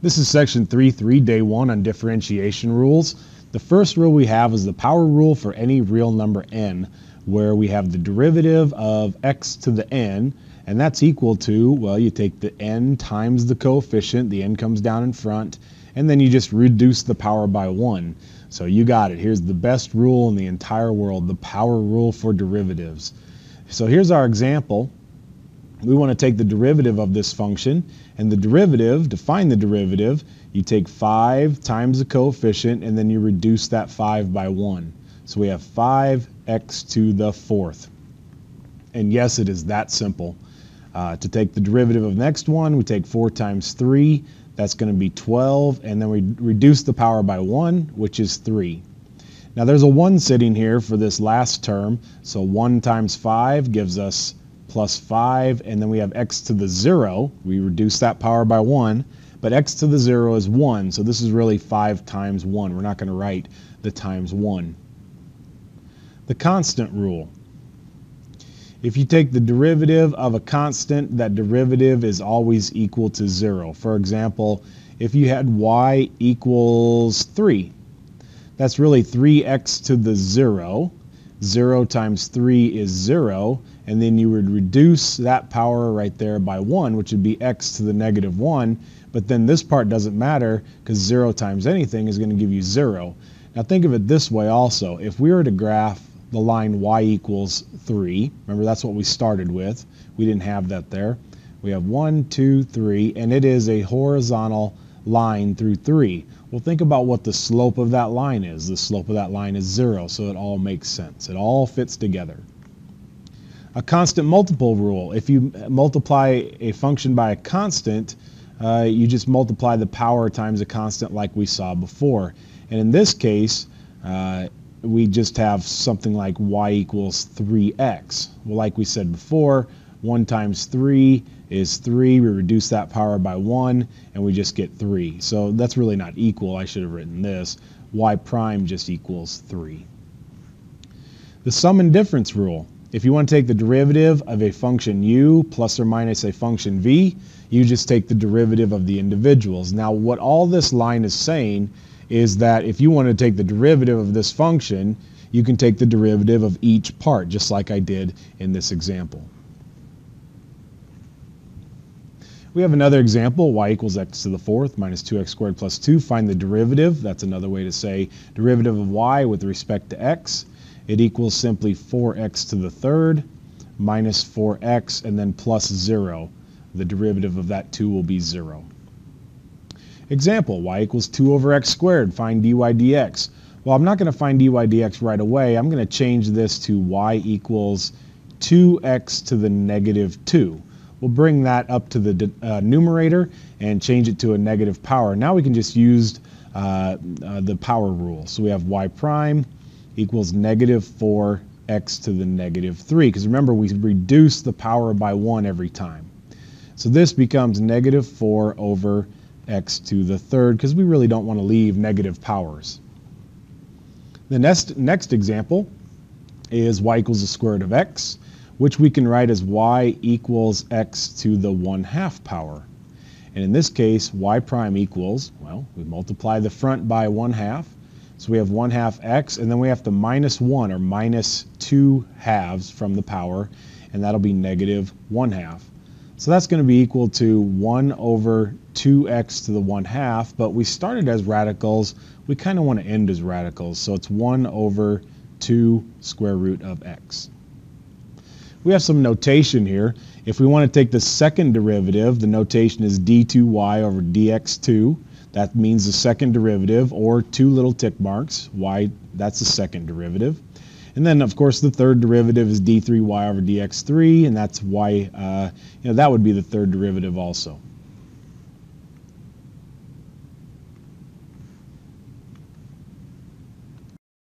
This is section 3.3, day 1 on differentiation rules. The first rule we have is the power rule for any real number n, where we have the derivative of x to the n, and that's equal to, well, you take the n times the coefficient, the n comes down in front, and then you just reduce the power by 1. So you got it. Here's the best rule in the entire world, the power rule for derivatives. So here's our example. We want to take the derivative of this function, and the derivative, to find the derivative, you take 5 times the coefficient, and then you reduce that 5 by 1. So we have 5x to the 4th. And yes, it is that simple. To take the derivative of the next one, we take 4 times 3. That's going to be 12, and then we reduce the power by 1, which is 3. Now there's a 1 sitting here for this last term, so 1 times 5 gives us plus 5, and then we have x to the 0. We reduce that power by 1, but x to the 0 is 1, so this is really 5 times 1. We're not going to write the times 1. The constant rule. If you take the derivative of a constant, that derivative is always equal to 0. For example, if you had y equals 3, that's really 3x to the 0. 0 times 3 is 0, and then you would reduce that power right there by 1, which would be x to the negative 1, but then this part doesn't matter because 0 times anything is going to give you 0. Now think of it this way also. If we were to graph the line y equals 3, remember that's what we started with. We didn't have that there. We have 1, 2, 3, and it is a horizontal line through 3. Well, think about what the slope of that line is. The slope of that line is 0, so it all makes sense. It all fits together. A constant multiple rule. If you multiply a function by a constant, you just multiply the power times a constant like we saw before. And in this case, we just have something like y equals 3x. Well, like we said before, 1 times 3 is 3. We reduce that power by 1, and we just get 3. So that's really not equal. I should have written this. Y prime just equals 3. The sum and difference rule. If you want to take the derivative of a function u plus or minus a function v, you just take the derivative of the individuals. Now, what all this line is saying is that if you want to take the derivative of this function, you can take the derivative of each part, just like I did in this example. We have another example, y equals x to the 4th minus 2x squared plus 2. Find the derivative. That's another way to say derivative of y with respect to x. It equals simply 4x to the 3rd minus 4x and then plus 0. The derivative of that 2 will be 0. Example, y equals 2 over x squared. Find dy dx. Well, I'm not going to find dy dx right away. I'm going to change this to y equals 2x to the negative 2. We'll bring that up to the numerator and change it to a negative power. Now we can just use the power rule. So we have y prime equals negative 4x to the negative 3. Because remember, we reduce the power by 1 every time. So this becomes negative 4 over x to the 3rd, because we really don't want to leave negative powers. The next example is y equals the square root of x, which we can write as y equals x to the 1/2 power. And in this case, y prime equals, well, we multiply the front by 1/2. So we have 1/2 x, and then we have to minus 1, or minus 2 halves from the power, and that'll be negative 1/2. So that's going to be equal to 1 over 2x to the 1/2, but we started as radicals. We kind of want to end as radicals, so it's 1 over 2 square root of x. We have some notation here. If we want to take the second derivative, the notation is d2y over dx2. That means the second derivative, or 2 little tick marks. Y, that's the second derivative. And then, of course, the third derivative is d3y over dx3, and that's y, that would be the third derivative also.